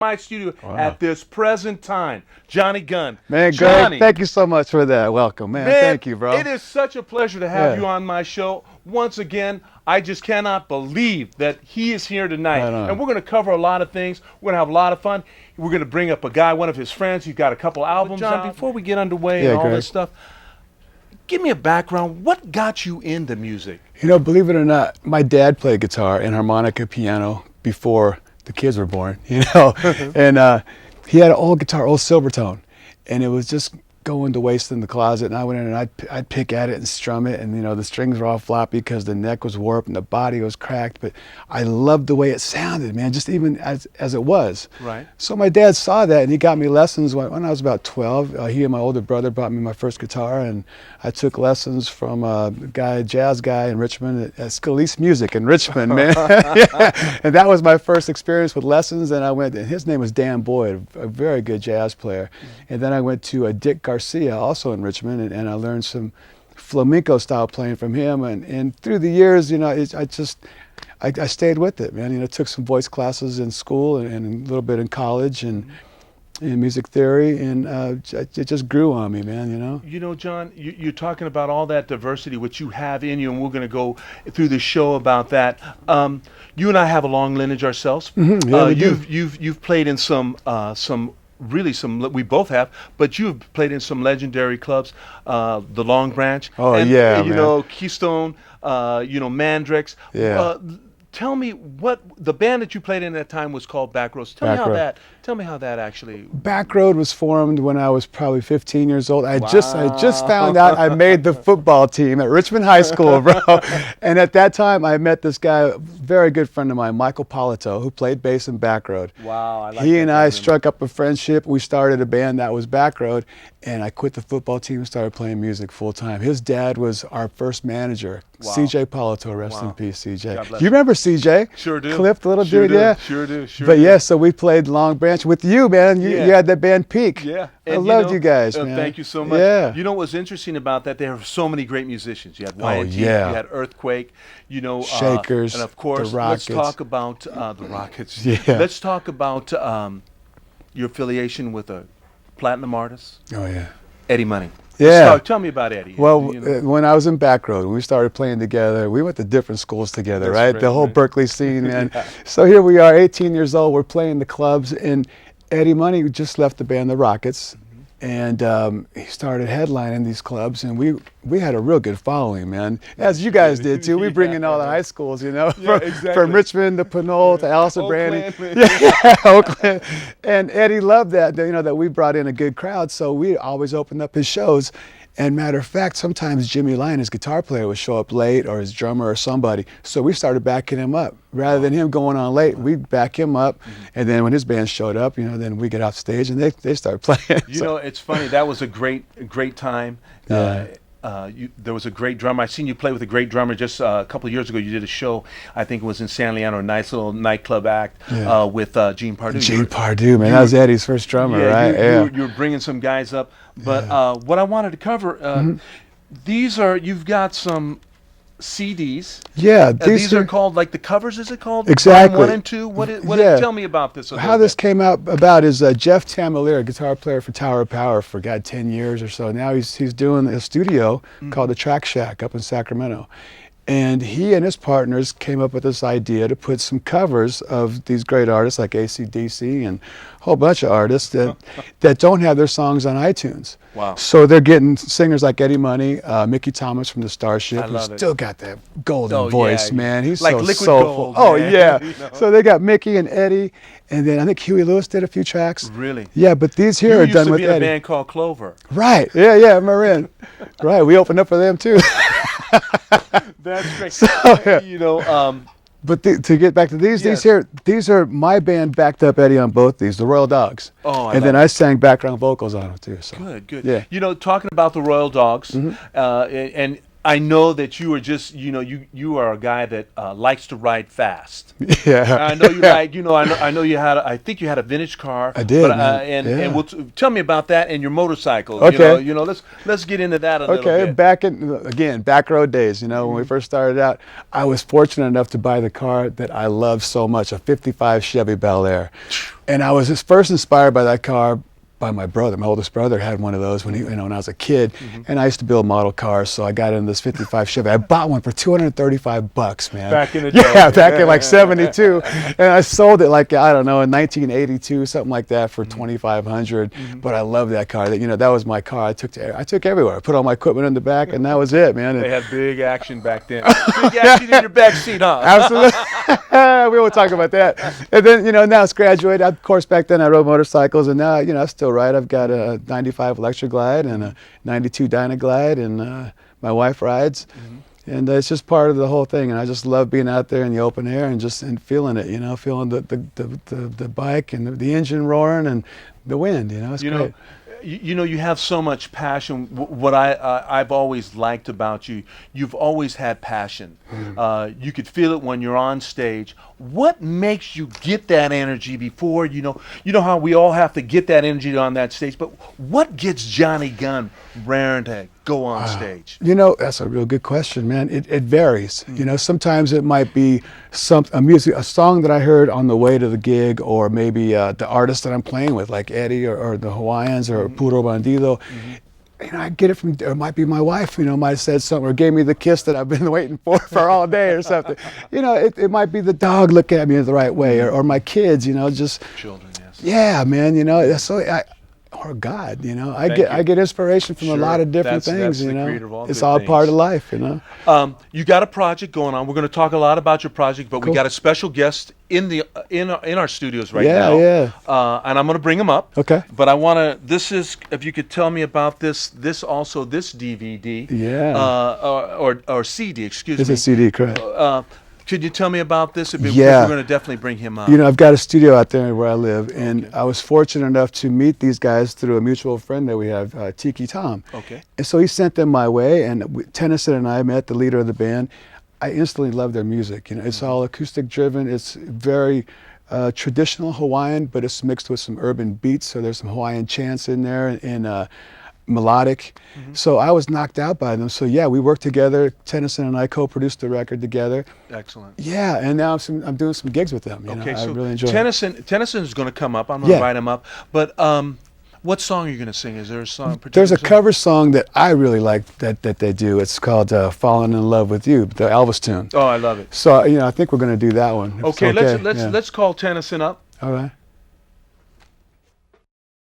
my studio at this present time. Johnny Gunn. Man, Johnny, Greg, thank you so much for that welcome, man. Thank you, bro. It is such a pleasure to have you on my show. Once again, I just cannot believe that he is here tonight. And we're going to cover a lot of things. We're going to have a lot of fun. We're going to bring up a guy, one of his friends. He's got a couple albums out. Before we get underway and all this stuff, give me a background. What got you into music? You know, believe it or not, my dad played guitar and harmonica, piano before the kids were born, you know. And he had an old guitar, old Silvertone, and it was just going to waste in the closet. And I went in and I'd pick at it and strum it, and you know the strings were all floppy because the neck was warped and the body was cracked. But I loved the way it sounded, man, just even as it was. Right. So my dad saw that and he got me lessons when I was about 12. He and my older brother bought me my first guitar, and I took lessons from a jazz guy in Richmond at Scalise Music in Richmond, man. Yeah. And that was my first experience with lessons. And I went, and his name was Dan Boyd, a very good jazz player. And then I went to Dick Garcia, also in Richmond, and I learned some flamenco style playing from him. And through the years, you know, I stayed with it, man. You know, took some voice classes in school and a little bit in college and in music theory, and it just grew on me, man, you know? You know, John, you're talking about all that diversity which you have in you, and we're going to go through the show about that. You and I have a long lineage ourselves. Yeah, you've played in some we both have, but you've played in some legendary clubs, the Long Branch. Oh, and, yeah, you know, Keystone, you know, Mandrix. Yeah. Tell me what the band that you played in at that time was called Backroads. Tell me how that actually. Backroad was formed when I was probably 15 years old. I just found out I made the football team at Richmond High School, bro. And at that time, I met this guy, a very good friend of mine, Michael Polito, who played bass in Backroad. Wow, I like He and I struck up a friendship. We started a band that was Backroad, and I quit the football team and started playing music full time. His dad was our first manager. Wow. CJ Polito, rest in peace, CJ. Do you remember CJ? Sure do. Cliff, the little Sure dude, do. yeah. Sure do. Sure But do. yeah, so we played Long Branch with you, man. You had that band Peak. Yeah. I loved you guys, man. Thank you so much. Yeah. You know what's interesting about that? There are so many great musicians. You had YNT, you had Earthquake, you know, Shakers, and of course, the Rockets. let's talk about the Rockets. Yeah. Let's talk about your affiliation with a platinum artist. Oh yeah. Eddie Money. Yeah. Tell me about Eddie. Well, you know. when I was in Backroad, when we started playing together, we went to different schools together, right? The whole Berkeley scene, man. Yeah. So here we are, 18 years old, we're playing the clubs, and Eddie Money just left the band, the Rockets, and he started headlining these clubs, and we had a real good following, man, as you guys did too. We bring in all the high schools, you know, from Richmond to Pinole to Allison Brandy, Oakland, and Eddie loved that, you know, that we brought in a good crowd, so we always opened up his shows. And matter of fact, sometimes Jimmy Lyon, his guitar player, would show up late, or his drummer or somebody. So we started backing him up. Rather than him going on late, we'd back him up. And then when his band showed up, you know, then we get off stage and they start playing. You know, it's funny. That was a great time. Yeah. There was a great drummer. I seen you play with a great drummer just a couple of years ago. You did a show, I think it was in San Leandro, a nice little nightclub act with Gene Pardue. Gene Pardue, man, that was Eddie's first drummer, right? You were bringing some guys up. But what I wanted to cover, you've got some CDs. Yeah, these are called, like the covers, is it called? Exactly. 1 and 2? Tell me about this a little How this bit. came about is Jeff Tamalier, guitar player for Tower of Power for 10 years or so. Now he's doing a studio called the Track Shack up in Sacramento. And he and his partners came up with this idea to put some covers of these great artists like AC/DC and a whole bunch of artists that don't have their songs on iTunes. Wow. So they're getting singers like Eddie Money, Mickey Thomas from the Starship, who's it. still got that golden voice, man. He's like so liquid soulful. gold, Oh, man. yeah. You know? So they got Mickey and Eddie, and then I think Huey Lewis did a few tracks. Really? Yeah, but these here are done with You used to be in a Eddie. band called Clover. Right. Yeah, Marin. Right. We opened up for them too. That's great. So, you know, but to get back to these are my band backed up Eddie on both these, the Royal Dogs. Oh, and then I sang background vocals on them too. So. Good. Yeah. You know, talking about the Royal Dogs, and I know that you are just, you are a guy that likes to ride fast. Yeah. I know you like, I know you had, I think you had a vintage car. I did, But, man. and tell me about that and your motorcycle. Okay. Let's get into that a little Okay, bit. back road days, when we first started out, I was fortunate enough to buy the car that I love so much, a 55 Chevy Bel Air. And I was just first inspired by that car by my brother. My oldest brother had one of those when when I was a kid, and I used to build model cars, so I got in this 55 Chevy. I bought one for $235, man. Back in the day. Yeah, back in like '72, and I sold it like, I don't know, in 1982, something like that, for $2,500. But I love that car. That was my car. I took everywhere. I put all my equipment in the back, and that was it, man. They had big action back then. Big action in your back seat, huh? Absolutely. We won't talk about that. And then, now it's graduated. Of course, back then I rode motorcycles, and now, I still ride. I've got a 95 Electroglide and a 92 Dynaglide, and my wife rides. And it's just part of the whole thing. And I just love being out there in the open air and feeling it, feeling the bike and the engine roaring and the wind, It's great. You have so much passion. What I've always liked about you, you've always had passion. You could feel it when you're on stage. What makes you get that energy before, you know how we all have to get that energy on that stage, but what gets Johnny Gunn raring to go on stage? That's a real good question, man. It varies. Sometimes it might be a song that I heard on the way to the gig, or maybe the artist that I'm playing with, like Eddie or the Hawaiians or Puro Bandido. I get it from, or it might be my wife, might have said something or gave me the kiss that I've been waiting for all day or something. It might be the dog looking at me the right way, or my kids, just children, yes. Yeah, man, or God, I get inspiration from a lot of different things, It's all part of life, You got a project going on. We're going to talk a lot about your project, but Cool. we got a special guest in our studios right Yeah, now. yeah. And I'm going to bring him up. Okay. But I want to. This is, if you could tell me about this DVD. Yeah. Or CD. Excuse me. It's a CD, correct. Could you tell me about this? Because Yeah. we're going to definitely bring him up. I've got a studio out there where I live, and I was fortunate enough to meet these guys through a mutual friend that we have, Tiki Tom. Okay. And so he sent them my way, and Tennyson and I met, the leader of the band. I instantly loved their music. It's all acoustic driven. It's very traditional Hawaiian, but it's mixed with some urban beats. So there's some Hawaiian chants in there, and melodic. So I was knocked out by them. So yeah, we worked together. Tennyson and I co-produced the record together. Excellent. Yeah, and now I'm doing some gigs with them. Okay, I so really enjoy it. Tennyson is going to come up. I'm going to invite him up. But what song are you going to sing? Is there a song? There's a cover song that I really like that they do. It's called "Falling in Love with You," the Elvis tune. Oh, I love it. So I think we're going to do that one. Okay, let's call Tennyson up. All right.